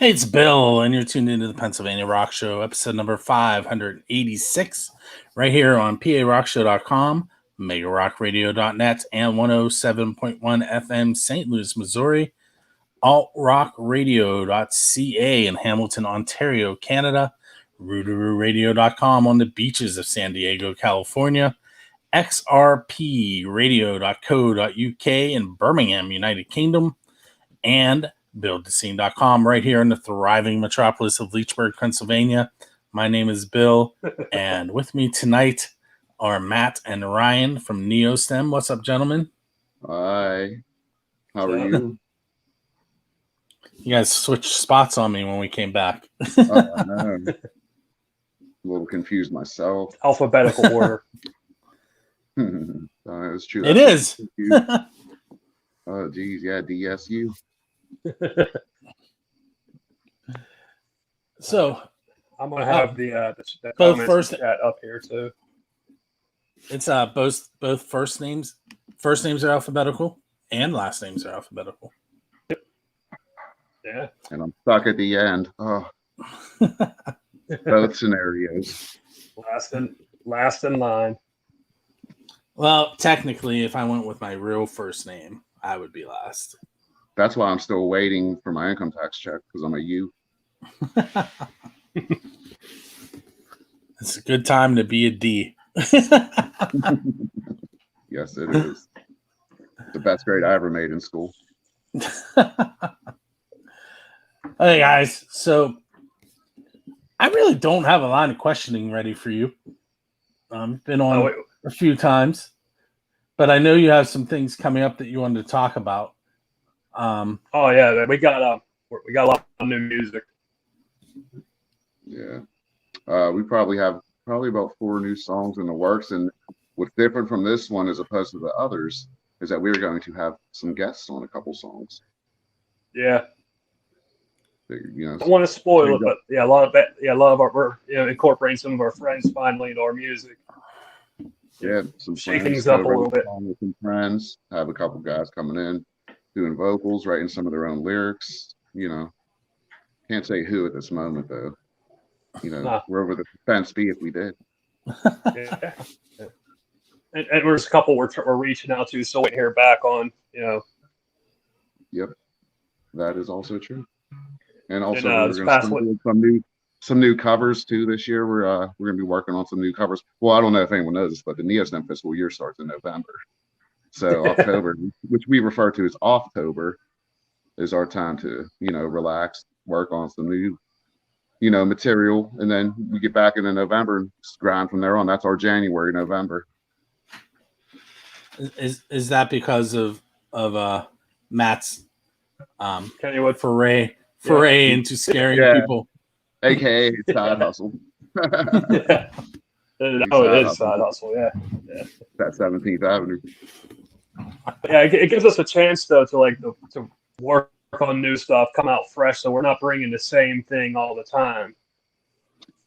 Hey, it's Bill, and you're tuned into the Pennsylvania Rock Show, episode number 586, right here on PARockShow.com, MegaRockRadio.net, and 107.1 FM St. Louis, Missouri, AltRockRadio.ca in Hamilton, Ontario, Canada, RoodarooRadio.com on the beaches of San Diego, California, XRPRadio.co.uk in Birmingham, United Kingdom, and BuildTheScene.com right here in the thriving metropolis of Leechburg, Pennsylvania. My name is Bill, and with me tonight are Matt and Ryan from Neostem. What's up, gentlemen? Hi. How are you? You guys switched spots on me when we came back. Oh, I know. A little confused myself. Alphabetical order. It's true. It is. Oh, geez. Yeah, DSU. So I'm gonna have the both comments first chat up here too. It's both first names are alphabetical and last names are alphabetical. Yeah. And I'm stuck at the end. Oh. Both scenarios. Last in line. Well, technically, if I went with my real first name, I would be last. That's why I'm still waiting for my income tax check, because I'm a U. It's a good time to be a D. Yes, it is. The best grade I ever made in school. Hey, guys. So I really don't have a line of questioning ready for you. Been on a few times, but I know you have some things coming up that you wanted to talk about. Oh yeah, we got a lot of new music. Yeah. We probably have about 4 new songs in the works, and what's different from this one as opposed to the others is that we're going to have some guests on a couple songs. Yeah. You know, I don't want to spoil it, but yeah, a lot of our we're incorporating some of our friends finally into our music. Yeah, some shake friends, things up a little bit. with some friends, have a couple guys coming in, doing vocals, writing some of their own lyrics. You know, can't say who at this moment though. You know, we're over the fence if we did. Yeah. And there's a couple we're reaching out to, so waiting to hear back on. You know. Yep, that is also true. And also, we're going to do some new covers too this year. We're going to be working on some new covers. Well, I don't know if anyone knows this, but the Neostem fiscal year starts in November. So October, which we refer to as Offtober, is our time to relax, work on some new material, and then we get back into November and grind from there on. That's our January, November. Is that because of Matt's foray into scaring people, aka side hustle? Yeah. No, it is side hustle. Yeah. That 17th Avenue. Yeah, it gives us a chance though to work on new stuff, come out fresh, so we're not bringing the same thing all the time.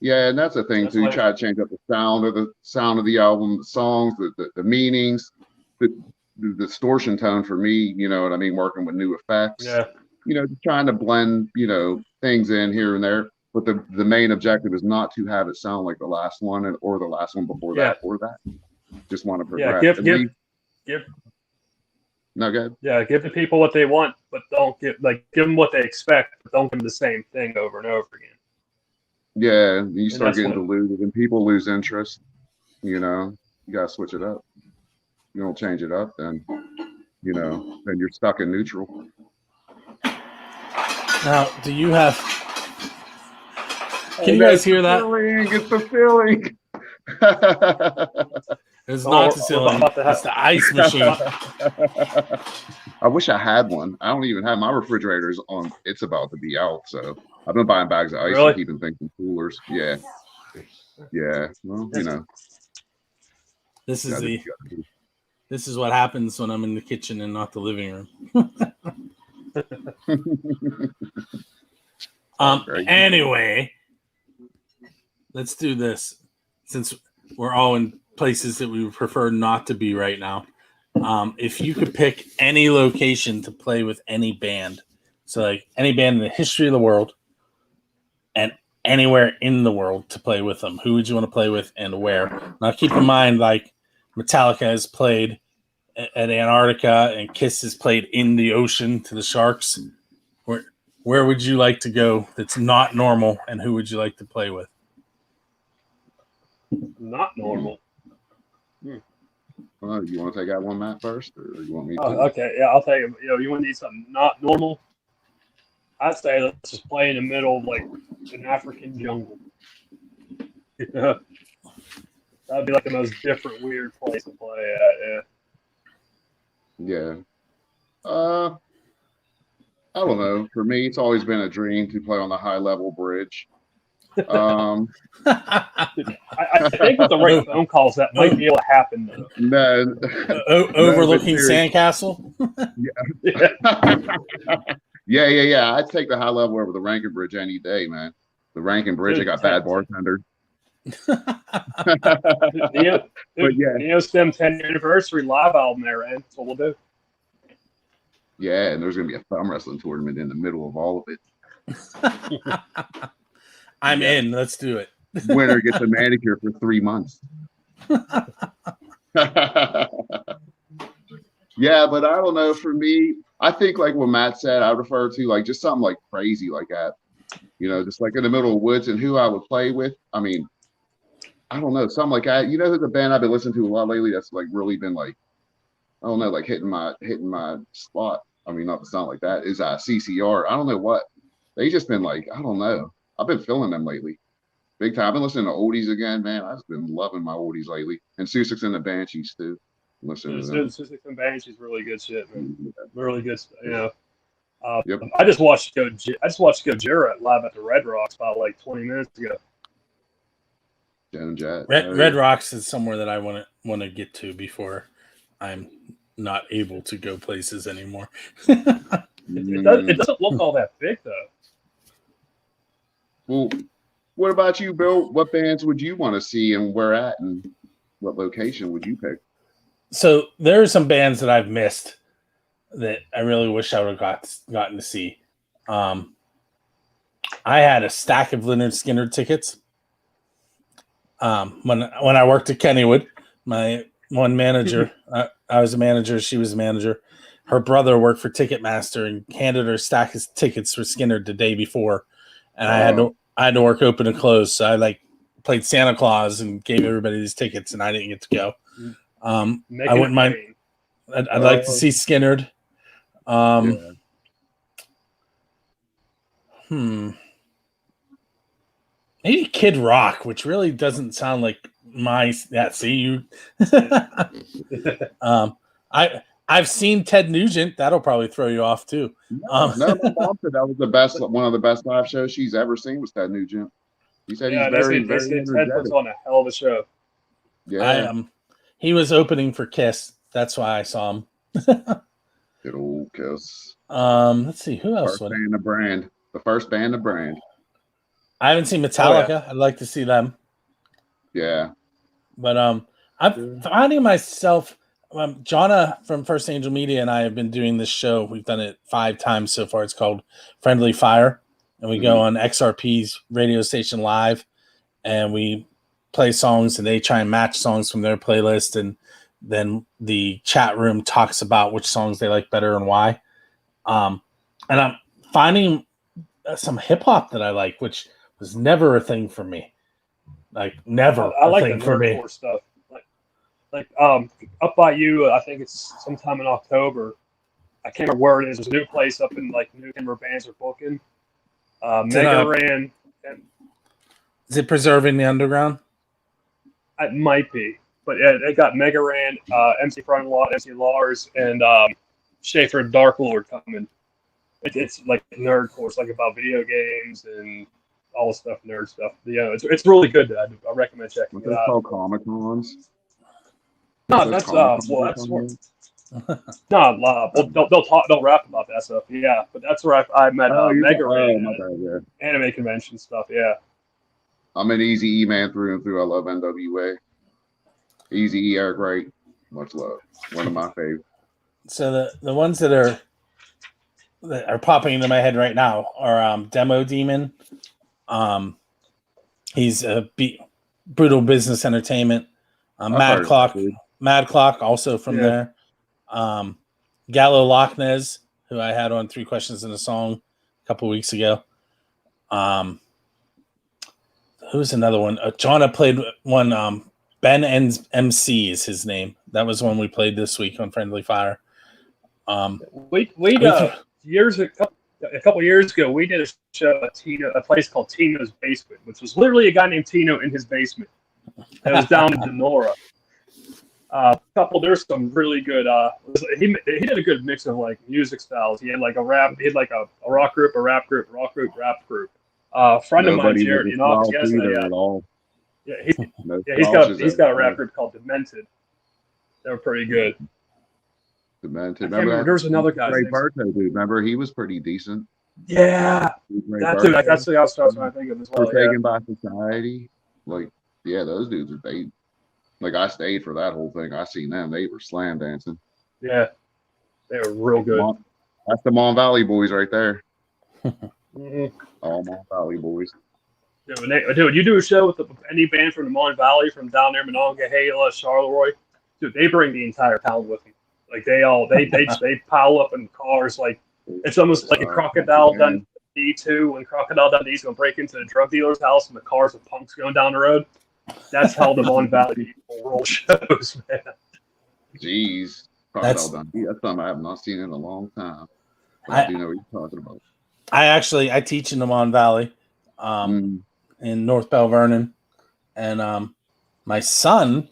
Yeah, and that's the thing too. You try to change up the sound of the album, the songs, the meanings, the distortion tone for me. You know what I mean? Working with new effects. Yeah. Just trying to blend things in here and there. But the main objective is not to have it sound like the last one or the last one before that or that. Just want to progress. Yeah, give. No, go ahead. Yeah, give the people what they want, but don't give them what they expect, but don't give them the same thing over and over again. Yeah, you start getting diluted and people lose interest. You gotta switch it up. You don't change it up, then then you're stuck in neutral. Now, do you have? Can you guys hear that? It's the feeling. It's not the ceiling. It's the ice machine. I wish I had one. I don't even have my refrigerator's on. It's about to be out, so I've been buying bags of ice and keeping things in coolers. Yeah. Well, This is what happens when I'm in the kitchen and not the living room. Anyway, let's do this since we're all in places that we would prefer not to be right now. If you could pick any location to play with any band, so like any band in the history of the world, and anywhere in the world to play with them, who would you want to play with and where? Now, keep in mind, like Metallica has played at Antarctica and Kiss has played in the ocean to the sharks. Where would you like to go that's not normal, and who would you like to play with? Not normal. Well, you want to take that one, Matt, first, or you want me to? Okay, yeah, I'll take it. You want to need something not normal? I'd say let's just play in the middle of like an African jungle. That'd be like the most different, weird place to play at. Yeah. I don't know. For me, it's always been a dream to play on the high level bridge. I think with the right phone calls, that might be able to happen. Though. No. Overlooking Sandcastle. Yeah. I'd take the high level over the Rankin Bridge any day, man. The Rankin Bridge, I got bad bartender. Neostem 10th anniversary live album there, man. That's what we'll do. Yeah, and there's gonna be a thumb wrestling tournament in the middle of all of it. I'm in. Let's do it. Winner gets a manicure for 3 months. Yeah, but I don't know. For me, I think like what Matt said, I refer to like just something like crazy like that. Just like in the middle of woods, and who I would play with. I mean, I don't know, something like that. Who's a band I've been listening to a lot lately that's like really been like, I don't know, like hitting my spot. I mean, not to sound like that, is CCR. I don't know what. They just been like, I don't know. I've been feeling them lately. Big time. I've been listening to oldies again, man. I've been loving my oldies lately. And Sussex and the Banshees too. Listening to them. Sussex and Banshees really good shit, man. Really good stuff. Yep. I just watched Gojira live at the Red Rocks about like 20 minutes ago. Red Rocks is somewhere that I want to get to before I'm not able to go places anymore. It doesn't look all that big though. Well, what about you, Bill? What bands would you want to see and where at, and what location would you pick? So there are some bands that I've missed that I really wish I would have gotten to see. I had a stack of Lynyrd Skynyrd tickets. When I worked at Kennywood, my one manager, I was a manager, she was a manager. Her brother worked for Ticketmaster and handed her a stack of tickets for Skynyrd the day before, and I had to work open and close. So I like played Santa Claus and gave everybody these tickets, and I didn't get to go. I wouldn't mind. I'd like to see Skynyrd. Maybe Kid Rock, which really doesn't sound like my. Yeah, see you. I've seen Ted Nugent. That'll probably throw you off too. No, my mom said that was one of the best live shows she's ever seen was Ted Nugent. He said he's very Ted puts on a hell of a show. Yeah. He was opening for Kiss. That's why I saw him. Good old Kiss. Let's see who else. The first band of brand. I haven't seen Metallica. I'd like to see them. Yeah. But I'm finding myself. Jonna from First Angel Media and I have been doing this show. We've done it 5 times so far. It's called Friendly Fire, and we go on XRP's radio station live, and we play songs, and they try and match songs from their playlist, and then the chat room talks about which songs they like better and why. And I'm finding some hip hop that I like, which was never a thing for me. Like never I like a thing for me. Stuff. Like up by you, I think it's sometime in October. I can't remember where it is. There's a new place up in like Newton where bands are booking. Mega Ran. Is it Preserving the Underground? It might be, but yeah, they got Mega Ran, MC Frontalot, MC Lars, and Schaefer Dark Lord coming. It's like nerdcore. It's like about video games and all the stuff, nerd stuff. Yeah, it's really good. I recommend checking it out. Called Comic Cons. No, that's more. They'll rap about that stuff. Yeah, but that's where I met Mega Ran anime convention stuff. Yeah, I'm an Easy E man through and through. I love NWA. Easy E, Eric Wright, much love. One of my favorites. So the ones that are popping into my head right now are Demo Demon, He's Brutal Business Entertainment. Mad Clock, also from there. Gallo Locknez, who I had on 3 Questions in a Song a couple weeks ago. Who's another one? Jonna played one. Ben MC is his name. That was one we played this week on Friendly Fire. A couple years ago, we did a show at a place called Tino's Basement, which was literally a guy named Tino in his basement. It was down in Denora. There's some really good. He did a good mix of like music styles. He had like a rap. He had like a rock group, a rap group, rap group. Friend of mine, Jared, he's got a rap group called Demented. They were pretty good. Demented. There's another guy. Ray Barto, dude. Remember, he was pretty decent. Yeah, that's the I was trying to think of as well. Taken by Society. Like, yeah, those dudes are bait. Like, I stayed for that whole thing. I seen them. They were slam dancing. Yeah, they were real good. That's the Mon Valley boys right there. Mm-hmm. All Mon Valley boys. Dude, you do a show with any band from the Mon Valley, from down there, Monongahela, Charleroi, dude, they bring the entire town with them. Like they pile up in cars. Like it's almost like a Crocodile Dundee 2 when Crocodile Dundee's gonna break into the drug dealer's house and the cars with punks going down the road. That's how the Mon Valley people roll shows, man. Jeez, Crocodile Dundee. That's something I have not seen in a long time. But I do know what you're talking about. I teach in the Mon Valley, in North Bell Vernon, and my son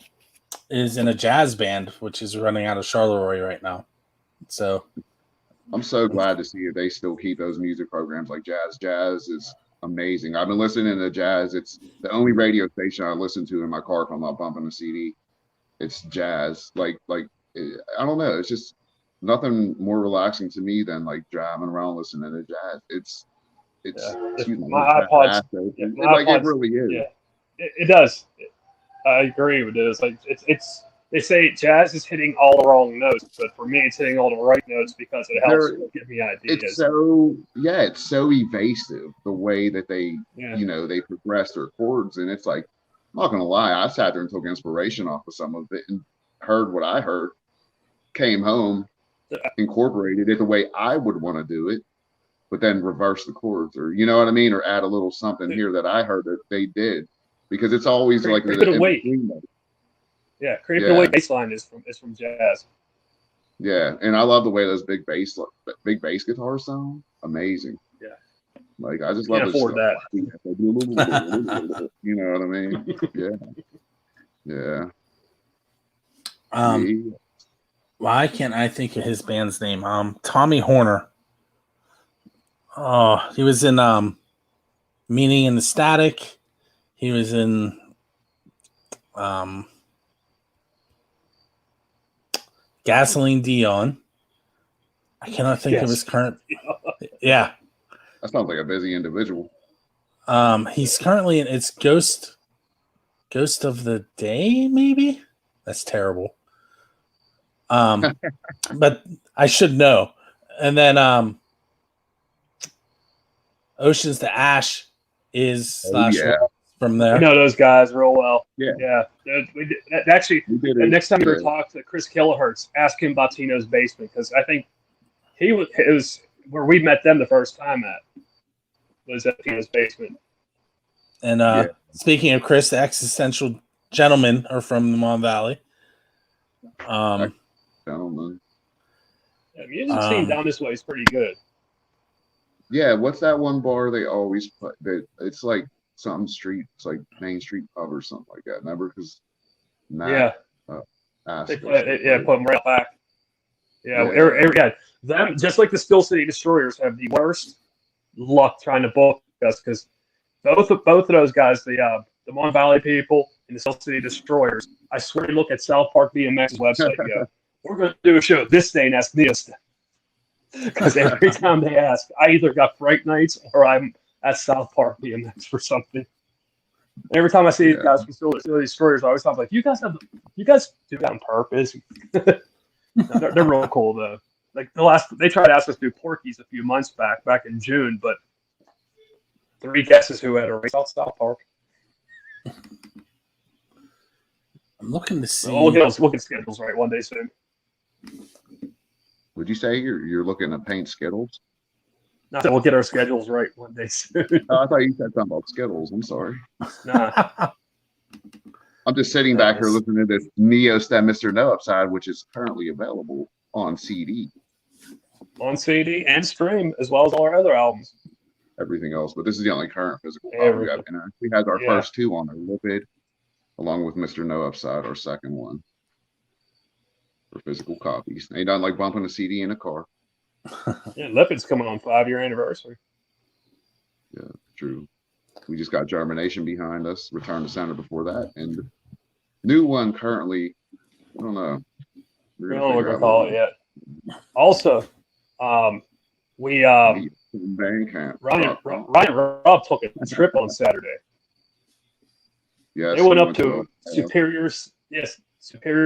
is in a jazz band, which is running out of Charleroi right now. So I'm so glad to see if they still keep those music programs like jazz. Jazz is amazing. I've been listening to jazz. It's the only radio station I listen to in my car if I'm not bumping a CD. It's jazz. Like I don't know. It's just nothing more relaxing to me than like driving around listening to jazz. It's my iPods. It really is. Yeah, it does. I agree with this. Like it's they say jazz is hitting all the wrong notes, but for me, it's hitting all the right notes because it helps give me ideas. It's so evasive the way that they they progress their chords, and it's like I'm not gonna lie, I sat there and took inspiration off of some of it and heard what I heard, came home, incorporated it the way I would want to do it, but then reverse the chords, or you know what I mean, or add a little something here that I heard that they did. Because it's always Creative the weight bass line is from jazz. Yeah, and I love the way those big bass guitars sound. Amazing. Yeah. Like I just love Can't afford that. You know what I mean? Yeah. Why can't I think of his band's name? Tommy Horner. Oh, he was in Meaning in the Static. He was in Gasoline Dion. I cannot think of his current. Yeah. That sounds like a busy individual. He's currently in it's Ghost of the Day, maybe? That's terrible. But I should know. And then Oceans to Ash is from there. I know those guys real well. Yeah. The next time we were talking to Chris Kilohertz, ask him about Tino's Basement, because I think it was where we met them the first time was at Tino's Basement. And speaking of Chris, the Existential Gentlemen are from the Mon Valley. Gentlemen. Yeah, music scene down this way is pretty good. Yeah, what's that one bar they always play? It's like something street. It's like Main Street Pub or something like that. Remember? Because put them right back. Them just like the Still City Destroyers have the worst luck trying to book us, because both of those guys, the Mon Valley people and the Still City Destroyers, I swear to look at South Park BMX's website and go, we're going to do a show this day and ask Neostem. Because every time they ask, I either got Fright Nights or I'm at South Park BMX for something. Every time I see these guys from Still Destroyers, I always thought, like, you guys do that on purpose. They're real cool though. Like they tried to ask us to do Porky's a few months back in June, but 3 guesses who had a race out South Park. I'm looking to see. We'll get schedules right one day soon. Would you say you're looking to paint Skittles? No, we'll get our schedules right one day soon. Oh, I thought you said something about Skittles. I'm sorry. Nah. I'm just sitting back here looking at this Neostem Mr. No Upside, which is currently available on CD. On CD and stream, as well as all our other albums. Everything else, but this is the only current physical copy we have. And we had our first 2 on a Lipid, along with Mr. No Upside, our second one for physical copies. Ain't nothing like bumping a CD in a car. Yeah, Lipid's coming on 5-year anniversary. Yeah, true. We just got Germination behind us, Return to Center before that, and the new one currently, I don't know. We don't know what to call it yet. Also, we Bandcamp. Ryan Robb took a trip on Saturday. Yes, they went up to Superior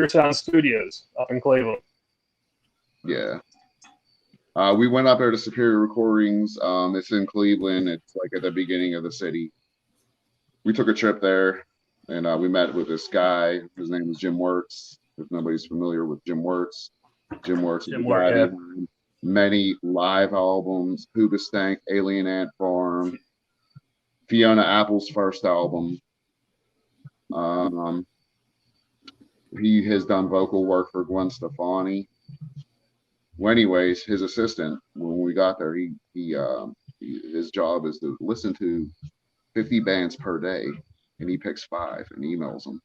Sound Studios up in Cleveland. Yeah. We went up there to Superior Recordings. It's in Cleveland. It's like at the beginning of the city. We took a trip there, and we met with this guy. His name is Jim Works. If nobody's familiar with Jim Works, Jim Works is many live albums: Hoobastank, Alien Ant Farm, Fiona Apple's first album. He has done vocal work for Gwen Stefani. Well, anyways, his assistant, when we got there, his job is to listen to 50 bands per day, and he picks 5 and emails them.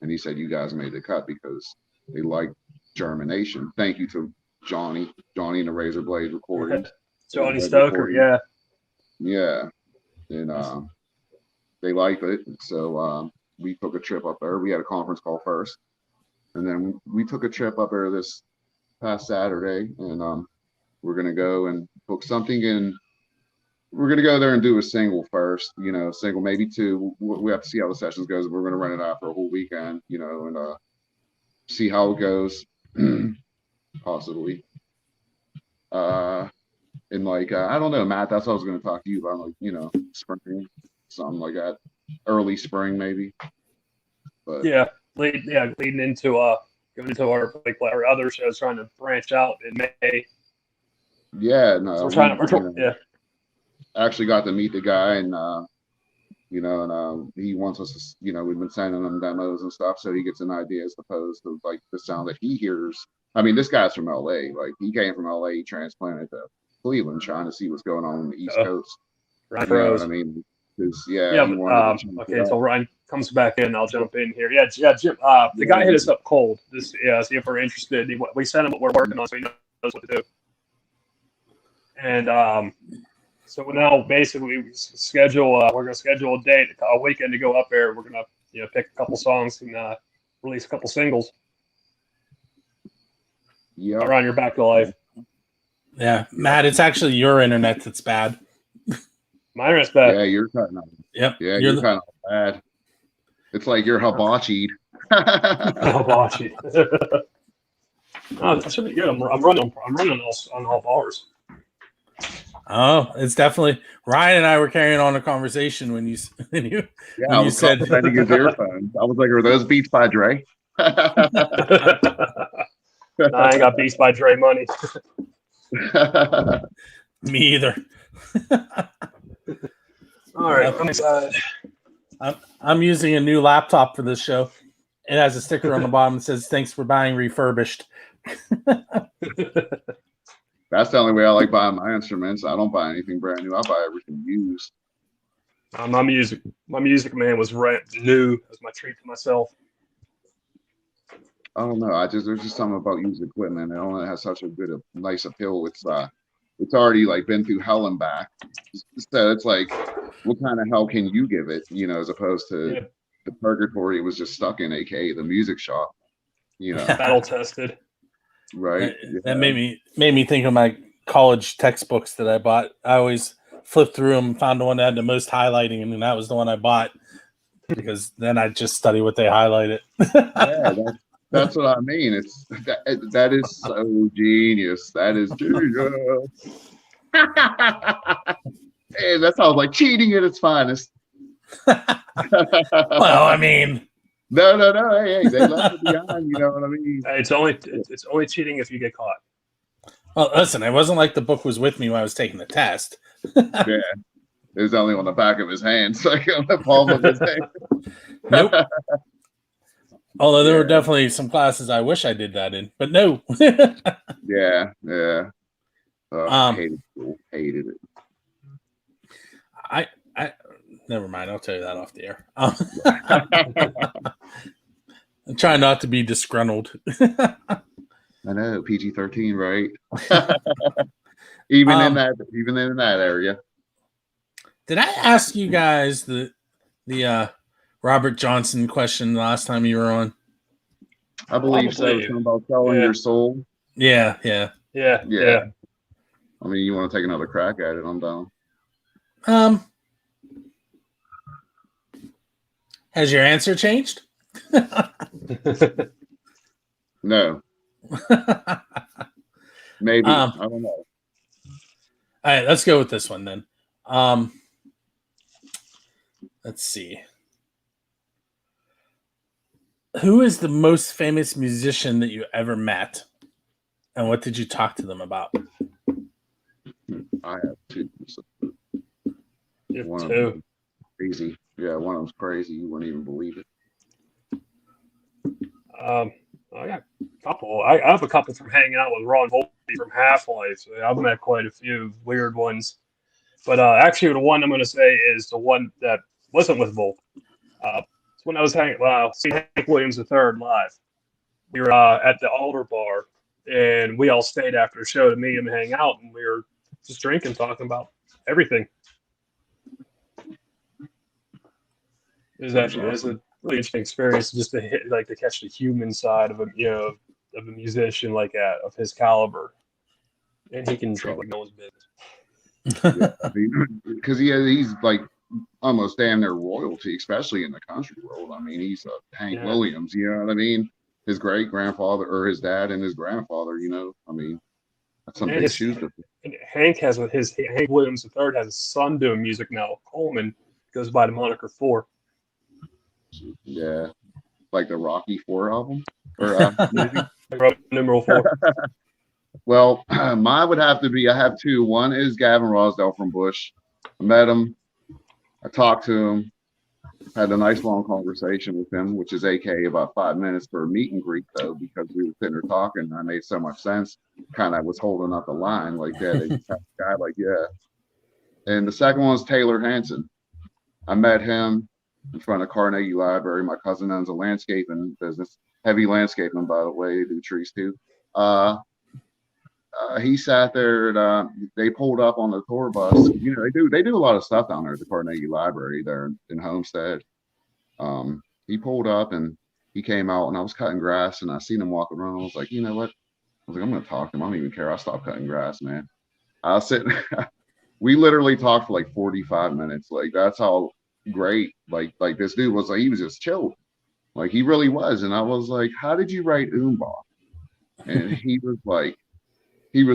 And he said, "You guys made the cut because they like Germination." Thank you to Johnny and the Razor Blade Recordings. Johnny Stoker, yeah. Yeah. And they liked it. So we took a trip up there. We had a conference call first. And then we took a trip up there this past Saturday. And we're going to go and book something in. We're going to go there and do a single first, single, maybe 2. We have to see how the sessions goes. We're going to run it out for a whole weekend, and see how it goes, possibly. And like, I don't know, Matt, that's what I was going to talk to you about, like, spring, something like that, early spring, maybe. But leading into going into our other shows, trying to branch out in May. Yeah, no, so we're actually got to meet the guy, and he wants us to, we've been sending him demos and stuff, so he gets an idea as opposed to like the sound that he hears. I mean, this guy's from LA. Like, he came from LA, he transplanted to Cleveland, trying to see what's going on the East Coast. Right, what I mean? Okay, so Ryan comes back in, I'll jump in here. Jim, the guy hit us up cold. See if we're interested. We sent him what we're working on, so he knows what to do. And so now basically we're going to schedule a date, a weekend to go up there. We're going to pick a couple songs and release a couple singles. Yeah, Ryan, you're back to life. Yeah, Matt, it's actually your internet that's bad. My internet's bad. Yeah, you're cutting off. Yep. Yeah, you're kind of bad. It's like you're hibachied. Hibachied. Oh, that should be good. I'm running on all bars. Oh, it's definitely Ryan and I were carrying on a conversation when you said defending his earphones. I was like, "Are those Beats by Dre?" I ain't got Beats by Dre money. Me either. All right, I'm excited. I'm using a new laptop for this show. It has a sticker on the bottom that says, "Thanks for buying refurbished." That's the only way I like buying my instruments. I don't buy anything brand new. I buy everything used. My music, man, was new. It was my treat to myself. I don't know. There's just something about used equipment. It only has such a nice appeal. It's already like been through hell and back. So it's like, what kind of hell can you give it? As opposed to the purgatory it was just stuck in, aka the music shop. Battle tested. Right. That made me think of my college textbooks that I bought. I always flipped through them, found the one that had the most highlighting, and that was the one I bought because then I just study what they highlighted. That's what I mean. That is so genius. That is genius. Hey, that sounds like cheating at its finest. Well, I mean, no. Hey, they left it behind. You know what I mean? It's only cheating if you get caught. well, listen, it wasn't like the book was with me when I was taking the test. Yeah, it was only on the back of his hand, like on the palm of his hand. Nope. Although there were definitely some classes I wish I did that in, but no. Yeah. Hated it. I never mind. I'll tell you that off the air. I'm trying not to be disgruntled. I know, PG-13, right? even in that area. Did I ask you guys the Robert Johnson question last time you were on? I believe so. Something about selling your soul. Yeah. I mean, you want to take another crack at it? I'm down. Has your answer changed? No. Maybe. I don't know. All right, let's go with this one then. Let's see. Who is the most famous musician that you ever met? And what did you talk to them about? I have two. One two. Crazy. Yeah, one of them's crazy. You wouldn't even believe it. I got a couple. I have a couple from hanging out with Ron Volpe from Half-Life. I've met quite a few weird ones. But actually, the one I'm going to say is the one that wasn't with Volpe. It's when I was seeing Hank Williams III live. We were at the Alder Bar, and we all stayed after the show to meet him and hang out, and we were just drinking, talking about everything. It was a really interesting experience just to to catch the human side of a musician of his caliber, and he can drink like no one's business. Because he's like almost damn near royalty, especially in the country world. I mean, he's Hank Williams. You know what I mean? His great grandfather or his dad and his grandfather. You know, I mean, that's some big shoes to fill. Hank Williams III has a son doing music now. Coleman goes by the moniker 4. Yeah, like the Rocky 4 album or numeral 4. Well, mine would have to be. I have two. One is Gavin Rossdale from Bush. I met him. I talked to him. Had a nice long conversation with him, which is about 5 minutes for a meet and greet though, because we were sitting there talking. I made so much sense. Kind of was holding up the line like, yeah, they just have a guy like, yeah. And the second one was Taylor Hanson. I met him in front of Carnegie Library. My cousin owns a landscaping business, heavy landscaping, by the way. They do trees too. He sat there and they pulled up on the tour bus. You know, they do a lot of stuff down there at the Carnegie Library there in Homestead. He pulled up and he came out, and I was cutting grass, and I seen him walking around. I was like, you know what? I was like, I'm gonna talk to him. I don't even care. I stopped cutting grass, man. I was sitting. We literally talked for like 45 minutes. Like that's how great like this dude was. Like he was just chilled, like he really was. And I was like, how did you write Oomba? And he was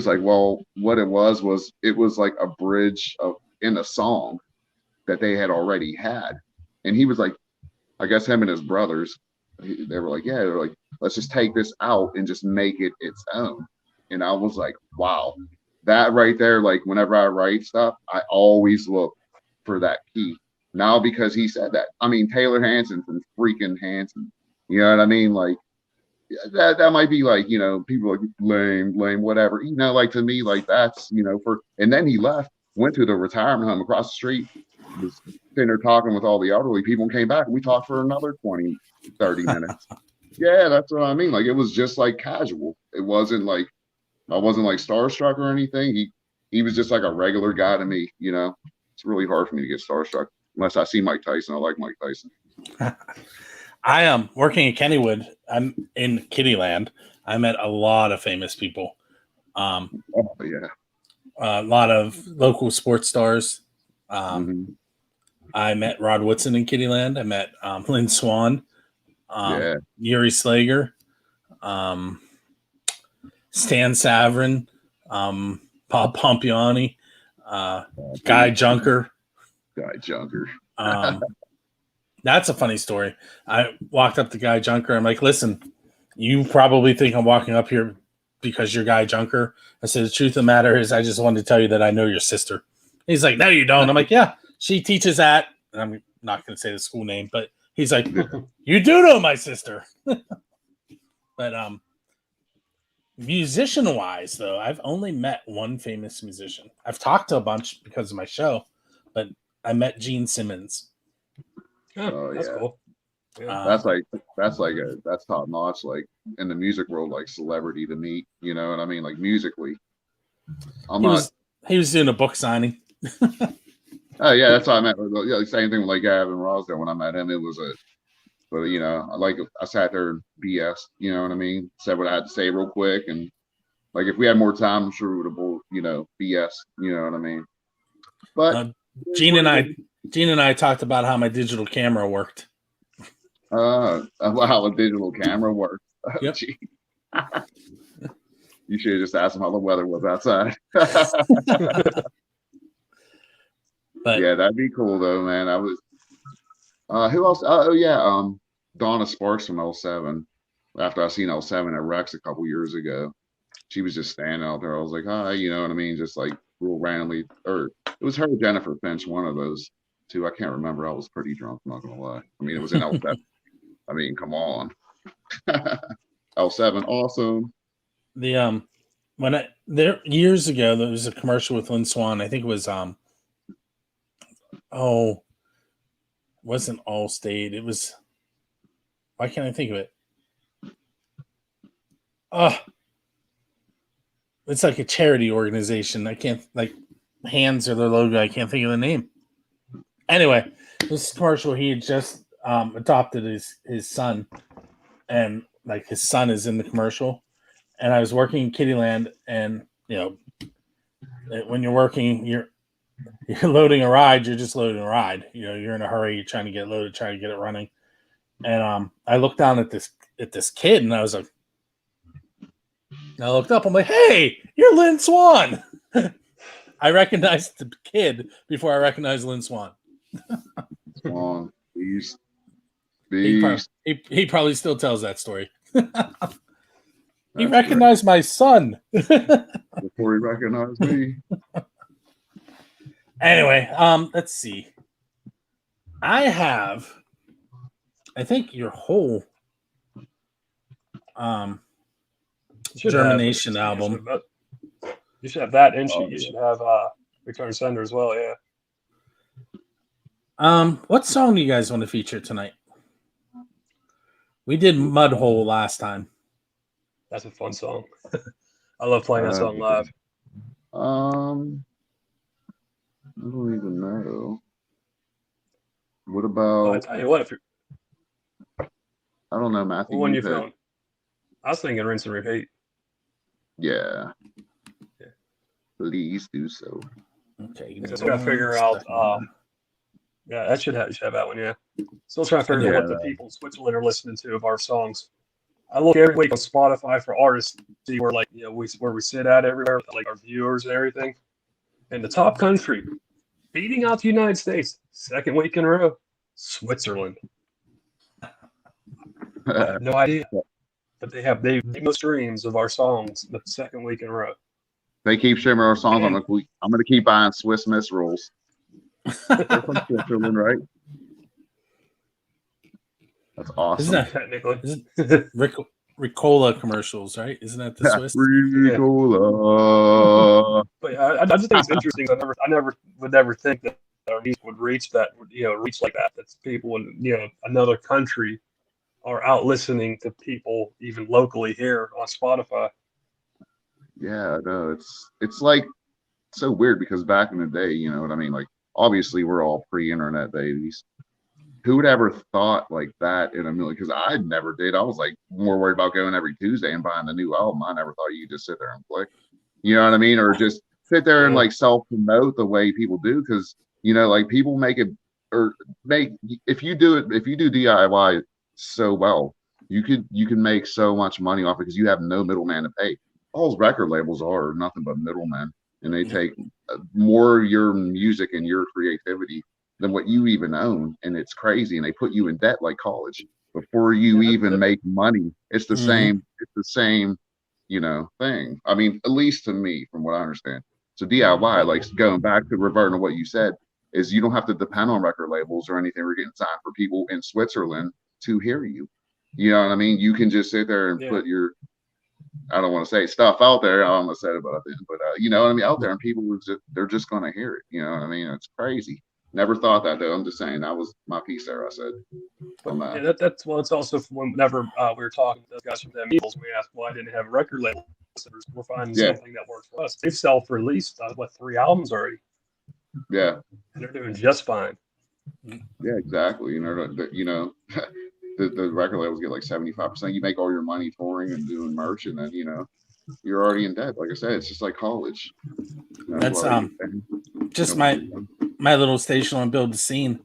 like, well, what it was like a bridge in a song that they had already had. And he was like, I guess him and his brothers, they were like, let's just take this out and just make it its own. And I was like, wow, that right there, like whenever I write stuff, I always look for that key. Now because he said that, I mean, Taylor Hanson from freaking Hanson, you know what I mean? Like that might be like, you know, people are like lame, whatever, you know, like to me, like that's, you know, and then he left, went to the retirement home across the street, was sitting there talking with all the elderly people, and came back and we talked for another 20, 30 minutes. Yeah, that's what I mean. Like it was just like casual. It wasn't like, I wasn't like starstruck or anything. He was just like a regular guy to me, you know. It's really hard for me to get starstruck unless I see Mike Tyson. I like Mike Tyson. I am working at Kennywood. I'm in Kittyland. I met a lot of famous people. Oh yeah, a lot of local sports stars. I met Rod Woodson in Kittyland. I met Lynn Swan, Yuri Slager, Stan Savran, Bob Pompiani. Guy Junker. Guy Junker. That's a funny story. I walked up to Guy Junker. I'm like, listen, you probably think I'm walking up here because you're Guy Junker. I said, the truth of the matter is I just wanted to tell you that I know your sister. He's like, no, you don't. I'm like, yeah, she teaches at, and I'm not going to say the school name, but he's like, you do know my sister. But musician-wise, though, I've only met one famous musician. I've talked to a bunch because of my show, but I met Gene Simmons. Oh, that's cool. Yeah. That's top notch, like in the music world, like celebrity to meet, you know what I mean? Like musically. He was doing a book signing. Oh yeah, that's what I meant. Yeah, the same thing with like Gavin Rossdale. When I met him, it was but you know, I sat there and BS, you know what I mean? Said what I had to say real quick, and like if we had more time, I'm sure we would have both, you know, BS, you know what I mean? But Gene and I talked about how my digital camera worked. How a digital camera works. Yep. You should have just asked him how the weather was outside. But yeah, that'd be cool though, man. I was who else? Donna Sparks from L7. After I seen L7 at Rex a couple years ago, she was just standing out there. I was like, hi, you know what I mean? Just like real randomly, or it was her, Jennifer Finch, one of those two. I can't remember. I was pretty drunk, I'm not gonna lie. I mean, it was in L7. I mean, come on. L7, awesome. Years ago, there was a commercial with Lynn Swan. I think it was wasn't Allstate. It was, why can't I think of it? It's like a charity organization. I can't, like, hands or their logo. I can't think of the name. Anyway, this commercial, he had just adopted his son, and like his son is in the commercial. And I was working in Kittyland, and you know, when you're working, you're loading a ride, you're just loading a ride. You know, you're in a hurry, you're trying to get loaded, trying to get it running. And I looked down at this kid, and I was like, I looked up, I'm like, hey, you're Lynn Swan. I recognized the kid before I recognized Lynn Swan. Swan, beast. He probably still tells that story. He recognized my son before he recognized me. Anyway, let's see. I think your whole Germination album. You should have that, and you should have Return Sender as well. Yeah. What song do you guys want to feature tonight? We did Mudhole last time. That's a fun song. I love playing that song live. I don't even know. What about? I tell you what, I don't know, Matthew. What one you feeling? I was thinking Rinse and Repeat. Yeah. Please do so. Okay. So gotta figure out. Yeah, you should have that one. Yeah. Still trying to figure out what the people in Switzerland are listening to of our songs. I look every week on Spotify for artists, see where where we sit at everywhere, like our viewers and everything. And the top country, beating out the United States, second week in a row, Switzerland. I have no idea, but they have the most streams of our songs the second week in a row. They keep sharing our songs. I'm gonna keep buying Swiss Miss rolls. They're from Switzerland, right? That's awesome. Isn't that technically Ricola commercials, right? Isn't that the Swiss? Ricola. But I just think it's interesting. I would never think that our music would reach like that. That's people in another country are out listening to people even locally here on Spotify. Yeah, no, it's like so weird because back in the day, you know what I mean? Like obviously we're all pre-internet babies. Who would ever thought like that in a million? Because I never did. I was like more worried about going every Tuesday and buying the new album. I never thought you could just sit there and play. You know what I mean? Or just sit there and like self-promote the way people do. Because like people make it if you do DIY so well, you can make so much money off it because you have no middleman to pay. All record labels are nothing but middlemen. and they take more of your music and your creativity than what you even own, and it's crazy. And they put you in debt like college before you even make money. It's the same. It's the same, thing. I mean, at least to me, from what I understand. So DIY, like going back to reverting to what you said, is you don't have to depend on record labels or anything. We're getting signed for people in Switzerland to hear you. You know what I mean? You can just sit there and put your, I don't want to say stuff out there. I almost said about it, but you know what I mean? Out there, and people they're just going to hear it. You know what I mean? It's crazy. Never thought that though. I'm just saying that was my piece there. I said. That's well. It's also whenever we were talking to those guys from them Eagles, we asked why I didn't have a record label. We're finding something that works for us. They've sold for at least 3 albums already. Yeah, and they're doing just fine. Yeah, exactly. The record labels get like 75%. You make all your money touring and doing merch, and then you're already in debt. Like I said, it's just like college. That's just my little station on Build the Scene.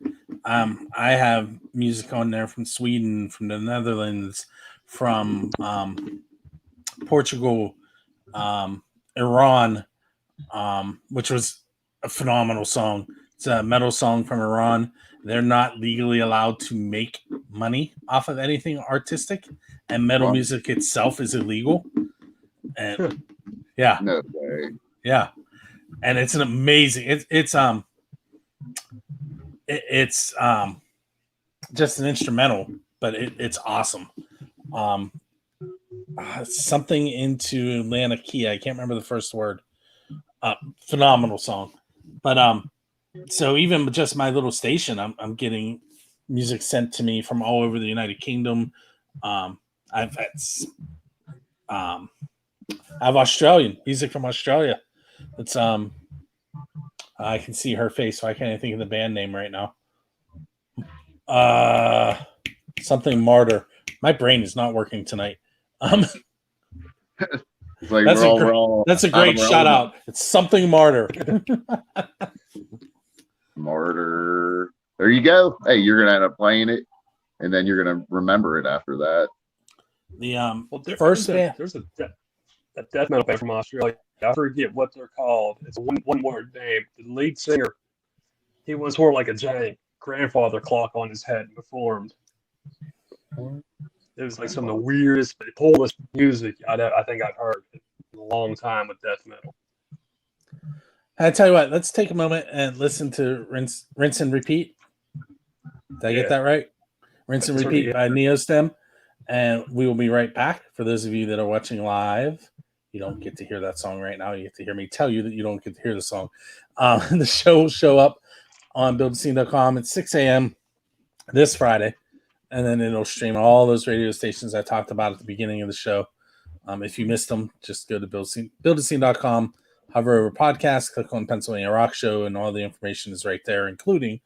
I have music on there from Sweden, from the Netherlands, from Portugal, Iran, which was a phenomenal song. It's a metal song from Iran. They're not legally allowed to make money off of anything artistic, and metal music itself is illegal. And no way. Yeah, and it's an amazing. It's just an instrumental, but it's awesome. Something into Atlanta Key. I can't remember the first word. Phenomenal song, but so even just my little station, I'm getting music sent to me from all over the United Kingdom. I have Australian music from Australia. It's I can see her face, so I can't even think of the band name right now. Something Martyr. My brain is not working tonight. Like that's a great shout out. It's something Martyr. Martyr. There you go. Hey, you're gonna end up playing it, and then you're gonna remember it after that. The first band. There's a death metal band from Australia. I forget what they're called. It's a one word name. The lead singer, he once wore like a giant grandfather clock on his head and performed. It was like some of the weirdest, coolest music I think I've heard in a long time with death metal. I tell you what, let's take a moment and listen to Rinse and Repeat. Did I get that right? Rinse and Repeat by Neostem. And we will be right back. For those of you that are watching live, you don't get to hear that song right now. You get to hear me tell you that you don't get to hear the song. The show will show up on buildscene.com at 6 a.m. this Friday. And then it'll stream all those radio stations I talked about at the beginning of the show. If you missed them, just go to buildscene.com, hover over podcast, click on Pennsylvania Rock Show, and all the information is right there, including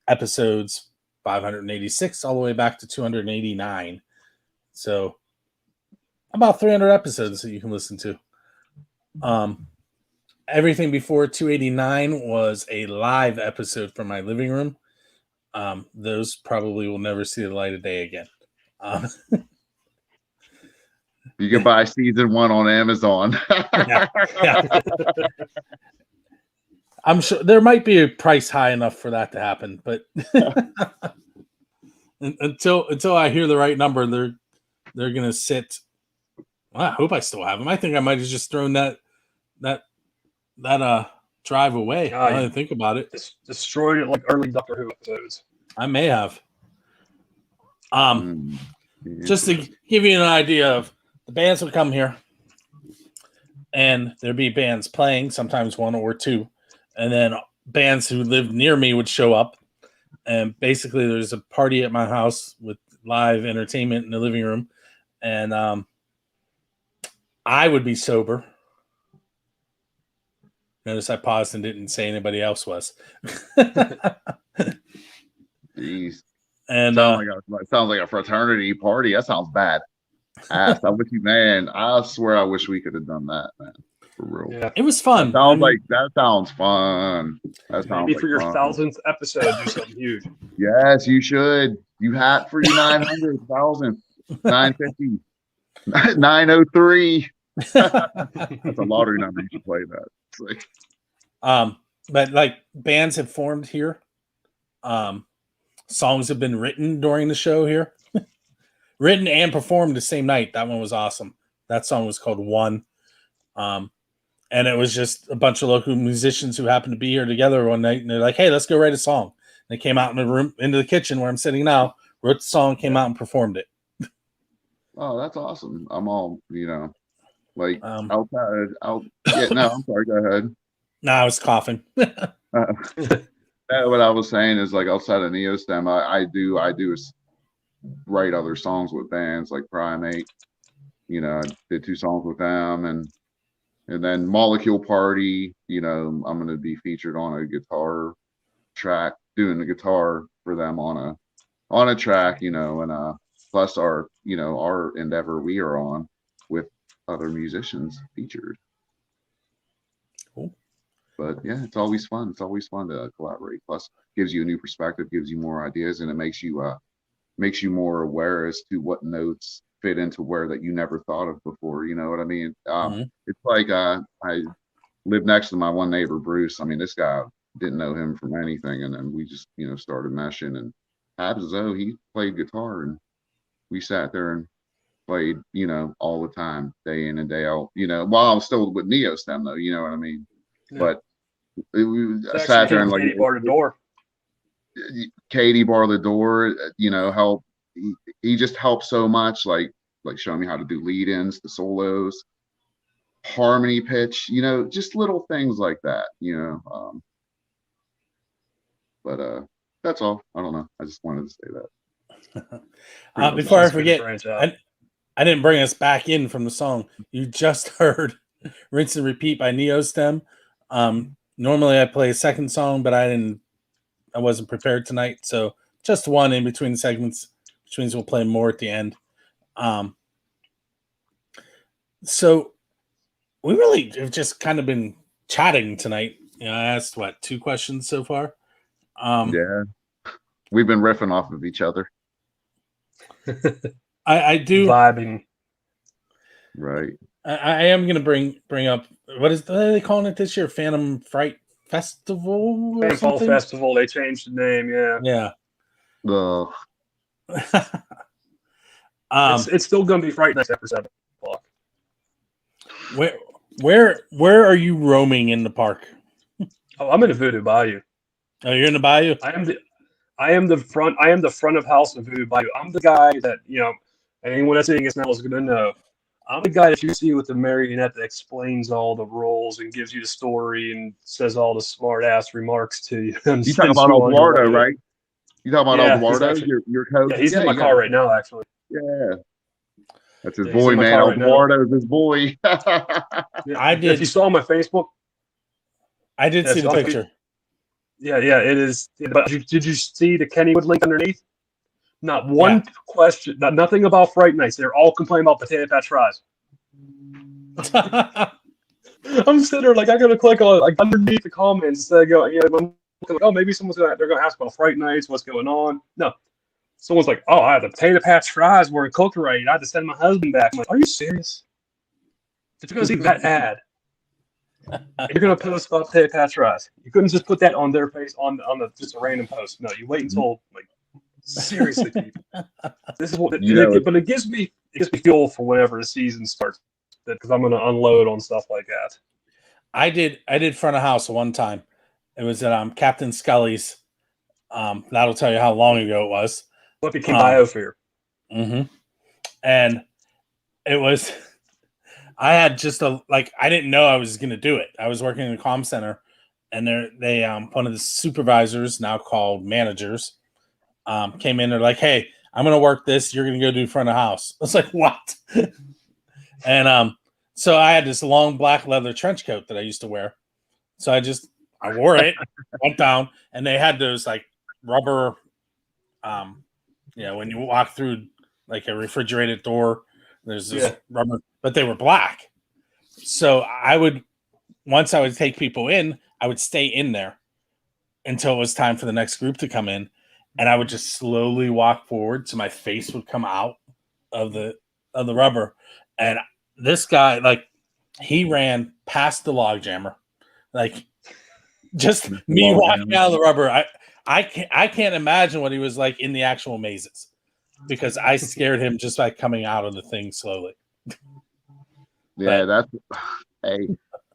episodes 586 all the way back to 289. So about 300 episodes that you can listen to. Everything before 289 was a live episode from my living room. Those probably will never see the light of day again. You can buy season 1 on Amazon. Yeah. I'm sure there might be a price high enough for that to happen, but until I hear the right number, they're gonna sit. Well, I hope I still have them. I think I might have just thrown that drive away. I didn't think about it. Destroyed it like early Doctor Who episodes. I may have. Just to give you an idea of the bands would come here, and there'd be bands playing, sometimes 1 or 2, and then bands who lived near me would show up, and basically there's a party at my house with live entertainment in the living room, and I would be sober. Notice I paused and didn't say anybody else was. Jeez. And sounds like a fraternity party. That sounds bad. I'm with you, man. I swear I wish we could have done that, man. For real. Yeah. It was fun. That sounds fun. Maybe for your 1000th episode, do something huge. Yes, you should. You had for your 900,000, 950, 903. That's a lottery number. You should play that. It's like, but like bands have formed here. Songs have been written during the show here. Written and performed the same night. That one was awesome. That song was called One. And it was just a bunch of local musicians who happened to be here together one night, and they're like, "Hey, let's go write a song." And they came out in the room, into the kitchen where I'm sitting now, wrote the song, came out and performed it. oh, that's awesome. I'm all, like outside. Yeah, no, I'm sorry. Go ahead. No, I was coughing. What I was saying is like outside of Neostem, I do write other songs with bands like Primate. I did 2 songs with them, and then Molecule Party, I'm going to be featured on a guitar track, doing the guitar for them on a track, and plus our endeavor we are on with other musicians featured. Cool. But yeah, it's always fun. It's always fun to collaborate. Plus, gives you a new perspective, gives you more ideas, and it makes you more aware as to what notes fit into where that you never thought of before. You know what I mean? It's like I live next to my one neighbor, Bruce. I mean, this guy, didn't know him from anything, and then we just started meshing, and happens as though he played guitar, and we sat there and played all the time, day in and day out, while I was still with Neostem though, you know what I mean? Yeah. But I sat there and like Katie barred the door. Katie barred the door, help. He just helped so much, like showing me how to do lead-ins, the solos, harmony pitch, just little things like that, but that's all. I don't know. I just wanted to say that. Before I forget, I didn't bring us back in from the song. You just heard Rinse and Repeat by Neostem. Normally I play a second song, but I wasn't prepared tonight. So just one in between the segments, which means we'll play more at the end. So we really have just kind of been chatting tonight. I asked 2 questions so far. Yeah, we've been riffing off of each other. I do vibing. Right. I am going to bring up what are they calling it this year? Phantom Fright Festival. Phantom Fall Festival. They changed the name. Yeah. Yeah. It's still going to be Fright Night after 7 o'clock. Where are you roaming in the park? Oh, I'm in the Voodoo Bayou. Oh, you're in the Bayou? I am the front of house of Voodoo Bayou. I'm the guy that, anyone that's seeing us now is going to know. I'm the guy that you see with the marionette that explains all the roles and gives you the story and says all the smart ass remarks to you. You talking about Eduardo, right? You talking about Eduardo, your coach? Yeah, he's in my car right now, actually. Yeah. That's his boy, man. Eduardo's his boy. I did. If you saw my Facebook, I did see the picture. Yeah, it is. But did you see the Kennywood link underneath? Not one question, nothing about Fright Nights. They're all complaining about potato patch fries. I'm sitting there like I gotta click on like underneath the comments instead of going, maybe they're gonna ask about Fright Nights, what's going on. No. Someone's like, oh, the potato patch fries weren't cooked right. I had to send my husband back. I'm like, are you serious? Did you go see that ad? You're gonna post about potato patch fries. You couldn't just put that on their face on the just a random post. No, you wait until seriously, people. This is what but it gives me fuel for whenever the season starts, because I'm gonna unload on stuff like that. I did front of house one time. It was at Captain Scully's. That'll tell you how long ago it was. What became Biosphere? Mm-hmm. And it was. I had just I didn't know I was going to do it. I was working in the comm center, and they one of the supervisors, now called managers, came in. They're like, "Hey, I'm going to work this. You're going to go do front of house." I was like, "What?" And so I had this long black leather trench coat that I used to wear. So I wore it, went down, and they had those rubber, when you walk through a refrigerated door, there's this rubber, but they were black. So once I would take people in, I would stay in there until it was time for the next group to come in. And I would just slowly walk forward so my face would come out of the rubber. And this guy, like, he ran past the log jammer. Like, just me walking out of the rubber. I can't imagine what he was like in the actual mazes, because I scared him just by coming out of the thing slowly. Yeah, that's hey,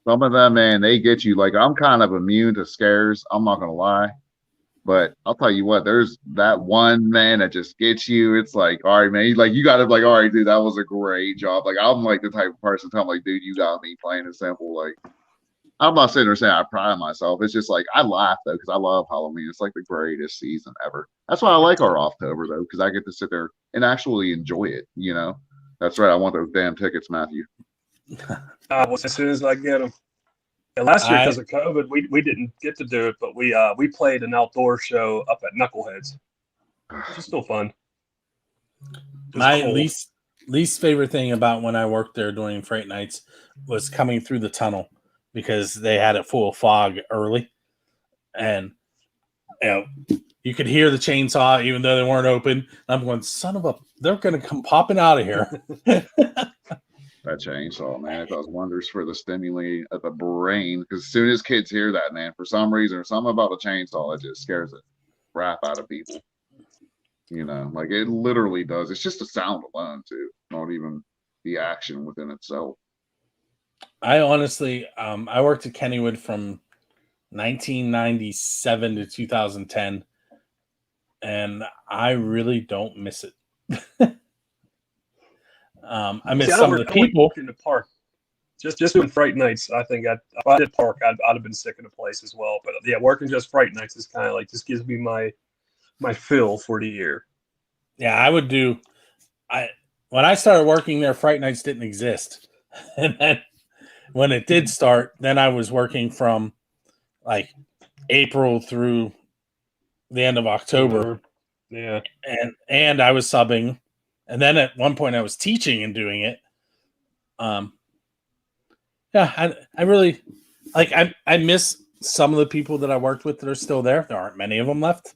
some of them, man, they get you. Like, I'm kind of immune to scares. I'm not gonna lie. But I'll tell you what, there's that one man that just gets you. It's like, all right, man, like you gotta like, all right, dude, that was a great job. Like, I'm like the type of person to tell him, like, dude, you got me plain and simple. Like, I'm not sitting there saying I pride myself. It's just like I laugh though, because I love Halloween. It's like the greatest season ever. That's why I like our October though, because I get to sit there and actually enjoy it, you know. That's right. I want those damn tickets, Matthew. Well, as soon as I get them. Yeah, last year, because of COVID, we didn't get to do it, but we played an outdoor show up at Knuckleheads. Which is still fun. My least favorite thing about when I worked there during Fright Nights was coming through the tunnel, because they had it full of fog early, and you could hear the chainsaw even though they weren't open. I'm going, son of a, they're going to come popping out of here. That chainsaw, man, it does wonders for the stimuli of the brain. Because as soon as kids hear that, man, for some reason or something about a chainsaw, it just scares the crap out of people. You know, like it literally does. It's just the sound alone, too, not even the action within itself. I honestly, I worked at Kennywood from 1997 to 2010, and I really don't miss it. I miss some of the people in the park. Just doing Fright Nights, I think if I did park, I'd have been sick of the place as well. But yeah, working just Fright Nights is kind of like just gives me my fill for the year. Yeah, I would do. When I started working there, Fright Nights didn't exist, and then when it did start, then I was working from like April through the end of October. Yeah, and I was subbing. And then at one point I was teaching and doing it. Yeah, I really like, I miss some of the people that I worked with that are still there. There aren't many of them left,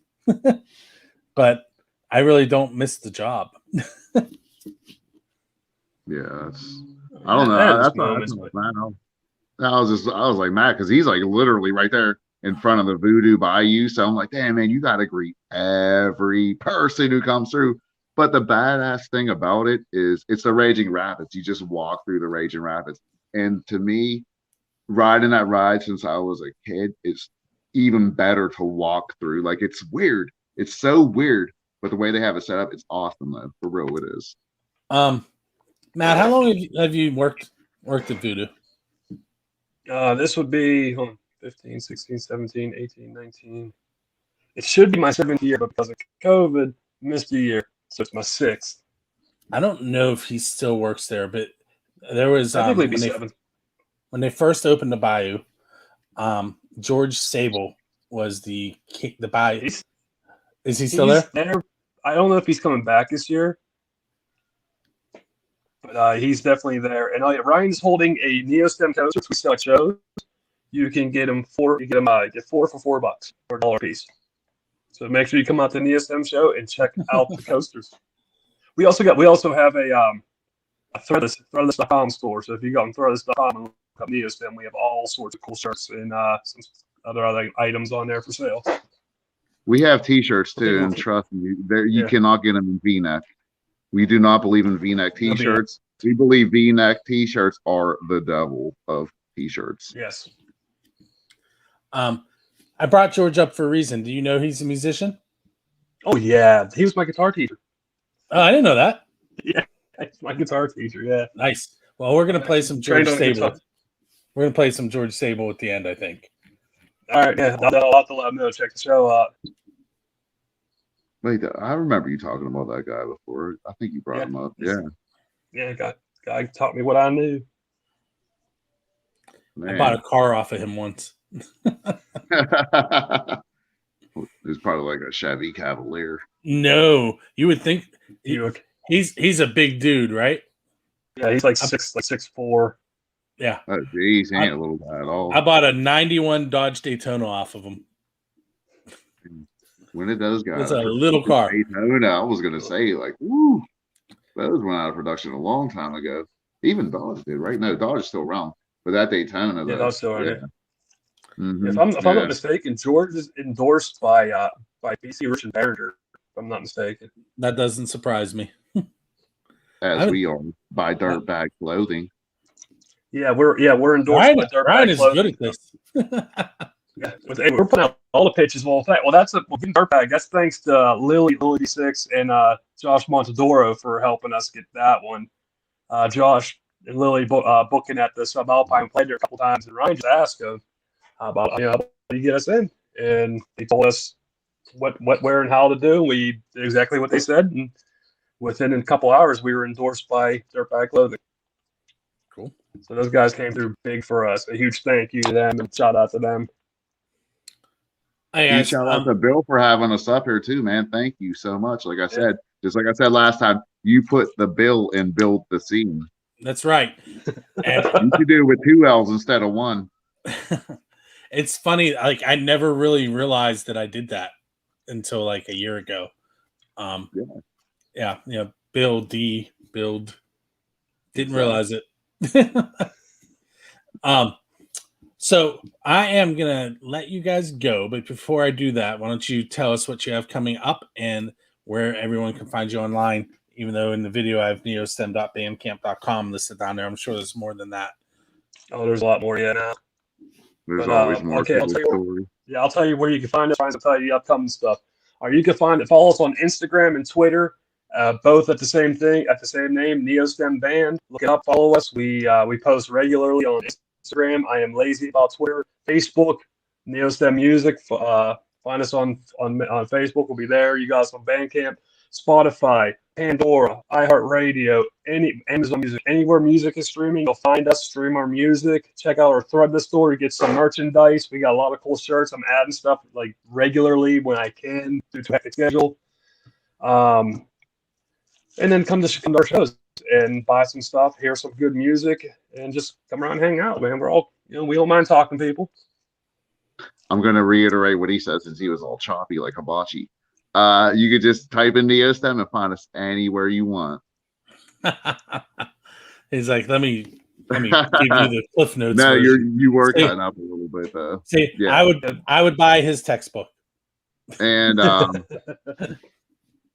but I really don't miss the job. Yeah, I don't know. That's man. I was like mad because he's like literally right there in front of the Voodoo Bayou. So I'm like, damn, man, you got to greet every person who comes through. But the badass thing about it is it's the Raging Rapids. You just walk through the Raging Rapids. And to me, riding that ride since I was a kid is even better to walk through. Like, it's weird. It's so weird. But the way they have it set up, it's awesome, though. For real, it is. Matt, how long have you worked at Voodoo? This would be 15, 16, 17, 18, 19. It should be my 7th year, but because of COVID, missed a year. So it's my 6th. I don't know if he still works there, but there was when they first opened the Bayou, George Sable was the Bayou. Is he still there? I don't know if he's coming back this year, but he's definitely there. And Ryan's holding a Neostem coaster. We sell at shows. You can get him get 4 for $4 or $1 a piece. So make sure you come out to the Neostem show and check out the coasters. We also have a Threadless.com store. So if you go on Threadless.com and look up Neostem, we have all sorts of cool shirts and some other items on there for sale. We have T-shirts too, and trust me, you cannot get them in V-neck. We do not believe in V-neck T-shirts. We believe V-neck T-shirts are the devil of T-shirts. Yes. I brought George up for a reason. Do you know he's a musician? Oh, yeah. He was my guitar teacher. Oh, I didn't know that. Yeah, he's my guitar teacher, yeah. Nice. Well, we're going to play some George Sable. We're going to play some George Sable at the end, I think. All right, yeah. I'll have to let him know. Check the show out. Wait, I remember you talking about that guy before. I think you brought him up. Yeah. Yeah, guy taught me what I knew. Man. I bought a car off of him once. It was probably like a Chevy Cavalier. No, you would think he's a big dude, right? Yeah, he's like 6'4". Yeah. Oh, geez, he ain't a little guy at all. I bought a 91 Dodge Daytona off of him. When did those guys? It's a little car. Daytona, I was gonna say, like, woo, those went out of production a long time ago. Even Dodge did, right? No, Dodge is still around, but that Daytona, Yeah, that's still around. yeah. If I'm not mistaken, George is endorsed by BC Rich and Behringer. If I'm not mistaken. That doesn't surprise me. As we are by Dirtbag Clothing. Yeah, we're endorsed by Dirtbag Clothing. Is good at this. Yeah, we're putting out all the pitches. Well, that's Dirtbag. That's thanks to Lily D6 and Josh Montadoro for helping us get that one. Josh and Lily booking at the Subalpine, played there a couple times, and Ryan just asked him about how do you get us in, and he told us what, where, and how to do. We did exactly what they said, and within a couple hours, we were endorsed by Dirtbag Clothing. Cool. So those guys came through big for us. A huge thank you to them, and shout out to them. Hey guys, shout out to Bill for having us up here too, man. Thank you so much. Like I said, just like I said last time, you put the bill and build the scene. That's right. And you should do it with 2 L's instead of 1. It's funny, like I never really realized that I did that until like a year ago. Build. Didn't realize it. So I am gonna let you guys go, but before I do that, why don't you tell us what you have coming up and where everyone can find you online? Even though in the video I have neostem.bandcamp.com listed down there, I'm sure there's more than that. Oh, there's a lot more, now. There's always more. Okay, I'll tell you where you can find us. I'll tell you the upcoming stuff. You can follow us on Instagram and Twitter, both at the same name, Neostem Band. Look it up, follow us. We post regularly on Instagram. I am lazy about Twitter. Facebook, Neostem Music. Find us on Facebook. We'll be there. You guys on Bandcamp, Spotify, Pandora, iHeartRadio, Amazon Music, anywhere music is streaming, you'll find us. Stream our music. Check out our Threadless store to get some merchandise. We got a lot of cool shirts. I'm adding stuff like regularly when I can due to hectic schedule. And then come to our shows and buy some stuff, hear some good music, and just come around and hang out, man. We're all, we don't mind talking to people. I'm going to reiterate what he said since he was all choppy like hibachi. You could just type in Neostem and find us anywhere you want. He's like, let me give you the Cliff Notes. No, you were cutting up a little bit though. See, yeah. I would buy his textbook. And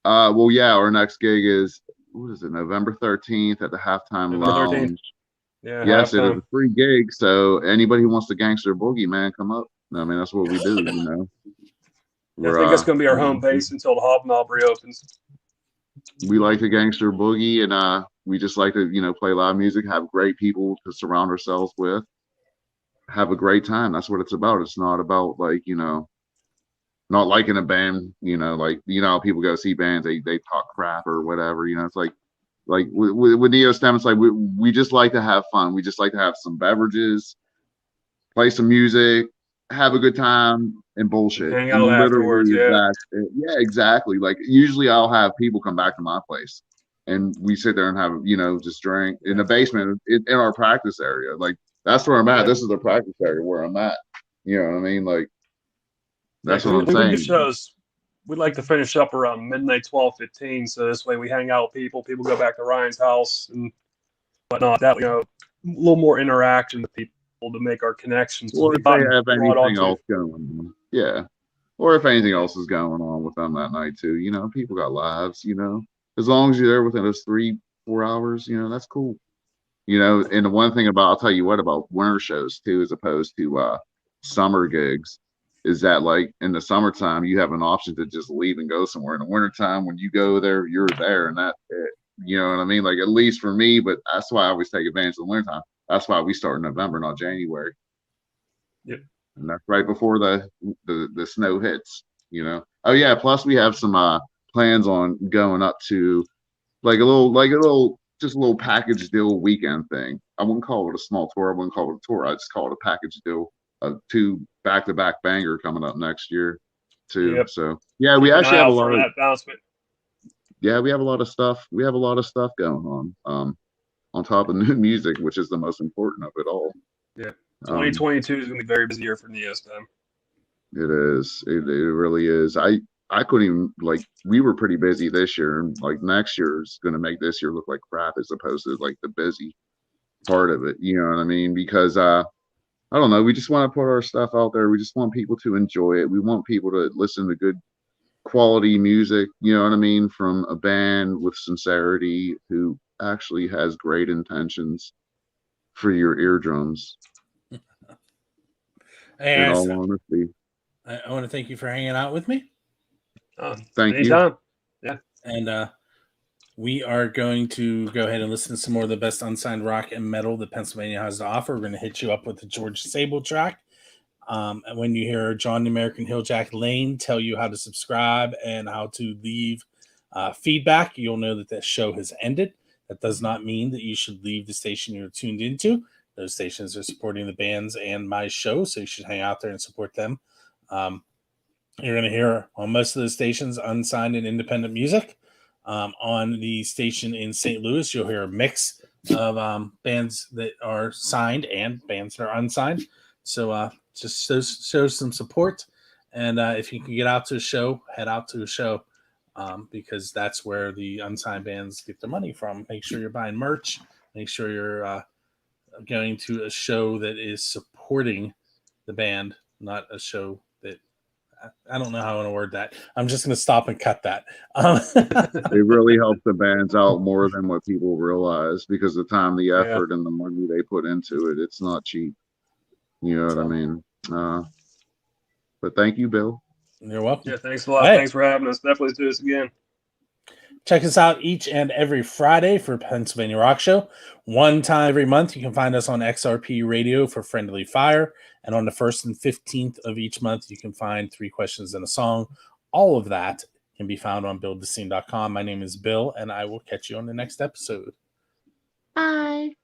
well, yeah, our next gig is November 13th at the Halftime Lounge. Yeah, yes, it is a free gig. So anybody who wants to gangster boogie, man, come up. I mean, that's what we do, I think that's going to be our home base until the Hobnob reopens. We like the gangster boogie, and we just like to, play live music, have great people to surround ourselves with, have a great time. That's what it's about. It's not about not liking a band, how people go see bands, they talk crap or whatever, it's like with Neostem, it's like we just like to have fun. We just like to have some beverages, play some music, have a good time, and bullshit. Hang out afterwards, yeah, exactly. Like usually I'll have people come back to my place and we sit there and have, just drink in the basement in our practice area. Like that's where I'm at. This is the practice area where I'm at. You know what I mean? Like that's what I'm saying. Shows, we'd like to finish up around midnight, 12:15. So this way we hang out with people. People go back to Ryan's house and whatnot. That, a little more interaction with people to make our connections. Or if they have anything else going on. Yeah. Or if anything else is going on with them that night too. People got lives, as long as you're there within those 3-4 hours, that's cool. And the one thing I'll tell you what about winter shows too, as opposed to summer gigs, is that like in the summertime you have an option to just leave and go somewhere. In the wintertime, when you go there, you're there, and that's it. You know what I mean? Like at least for me, but that's why I always take advantage of the wintertime. That's why we start in November, not January. Yep. And that's right before the snow hits, Oh yeah, plus we have some plans on going up to like a little package deal weekend thing. I wouldn't call it a small tour. I wouldn't call it a tour. I just call it a package deal of 2 back-to-back banger coming up next year too. Yep. So yeah, we actually have a lot of announcement. Yeah, we have a lot of stuff. We have a lot of stuff going on top of new music, which is the most important of it all. Yeah. 2022 is going to be a very busy year for Neostem. It is. It really is. I couldn't even, we were pretty busy this year, and next year is going to make this year look like crap as opposed to the busy. part of it. You know what I mean? Because I don't know, we just want to put our stuff out there. We just want people to enjoy it. We want people to listen to good quality music, you know what I mean, from a band with sincerity who actually has great intentions for your eardrums. Hey, in all honesty. I want to thank you for hanging out with me. Thank anytime. you. Yeah. And we are going to go ahead and listen to some more of the best unsigned rock and metal that Pennsylvania has to offer. We're going to hit you up with the George Sable track. And when you hear John the American Hilljack Lane tell you how to subscribe and how to leave feedback, you'll know that that show has ended. That does not mean that you should leave the station you're tuned into. Those stations are supporting the bands and my show, so you should hang out there and support them. You're going to hear on most of the stations unsigned and independent music. On the station in St. Louis, you'll hear a mix of bands that are signed and bands that are unsigned. So just show some support. And if you can get out to a show, head out to a show because that's where the unsigned bands get their money from. Make sure you're buying merch. Make sure you're going to a show that is supporting the band, not a show that I don't know how I want to word that. I'm just going to stop and cut that. It really helps the bands out more than what people realize because the time, the effort, and the money they put into it, it's not cheap. You know what I mean? But thank you, Bill. You're welcome. Yeah, thanks a lot. Hey. Thanks for having us. Definitely do this again. Check us out each and every Friday for Pennsylvania Rock Show. One time every month, you can find us on XRP Radio for Friendly Fire. And on the 1st and 15th of each month, you can find 3 Questions and a Song. All of that can be found on buildthescene.com. My name is Bill, and I will catch you on the next episode. Bye.